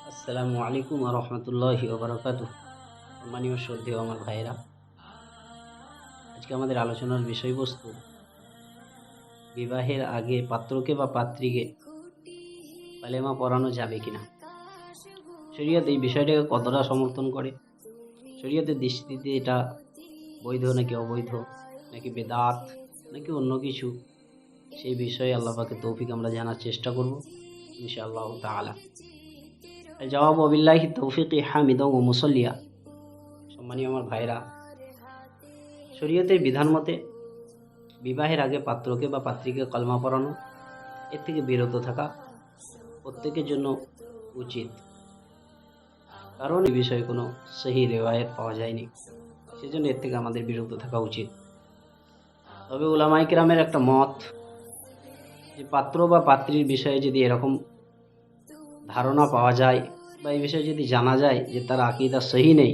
আসসালামু আলাইকুম ওয়া রাহমাতুল্লাহি ওয়া বারাকাতুহু। সম্মানীয় শ্রদ্ধেয় আমার ভাইয়েরা, আজকে আমাদের আলোচনার বিষয়বস্তু বিবাহের আগে পাত্রকে বা পাত্রীকে কালেমা পড়ানো যাবে কিনা। শরীয়ত এই বিষয়টাকে কতটা সমর্থন করে, শরীয়তের দৃষ্টিতে এটা বৈধ নাকি অবৈধ, নাকি বেদাত, নাকি অন্য কিছু, সেই বিষয়ে আল্লাহ পাকের তৌফিক আমরা জানার চেষ্টা করব ইনশাআল্লাহ তাআলা। জবাব বিল্লাহি তৌফিকি হামিদাও ওয়া মুসাল্লিয়া। সম্মানীয় আমার ভাইরা, শরীয়তের বিধান মতে বিবাহের আগে পাত্রকে বা পাত্রীকে কলমা পড়ানো, এর থেকে বিরত থাকা প্রত্যেকের জন্য উচিত। কারণ এই বিষয়ে কোনো সহি রেওয়ায়েত পাওয়া যায়নি, সেজন্য এর থেকে আমাদের বিরত থাকা উচিত। তবে উলামায়ে কেরামের একটা মত, যে পাত্র বা পাত্রীর বিষয়ে যদি এরকম ধারণা পাওয়া যায় বা এই বিষয়ে যদি জানা যায় যে তার আকীদা সহি নেই,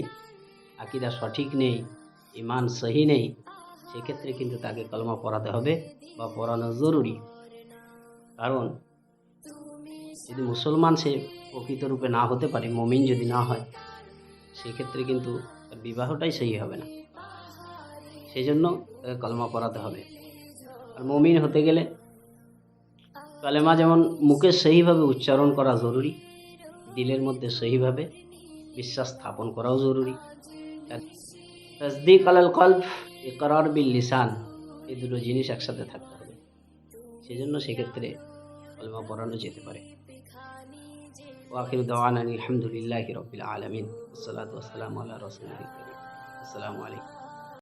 আকীদা সঠিক নেই, ঈমান সহি নেই, সেক্ষেত্রে কিন্তু তাকে কলমা পড়াতে হবে বা পড়ানো জরুরি। কারণ যদি মুসলমান সে প্রকৃত রূপে না হতে পারে, মুমিন যদি না হয়, সেক্ষেত্রে কিন্তু তার বিবাহটাই সহি হবে না। সেই জন্য তাকে কলমা পড়াতে হবে। আর মুমিন হতে গেলে কালেমা যেমন মুখে সহিভাবে উচ্চারণ করা জরুরি, দিলের মধ্যে সহিভাবে বিশ্বাস স্থাপন করাও জরুরি। তাসদিক আলাল কলব, ইকরার বিল লিসান, এই দুটো জিনিস একসাথে থাকতে হবে। সেজন্য সেক্ষেত্রে কলমা পড়ানো যেতে পারে। ওয়াখিরু দাওয়ানা আলহামদুলিল্লাহি রাব্বিল আলামিন, ওয়াসসালাতু ওয়াসসালামু আলা রাসূলিল কারীম। আসসালামু আলাইকুম।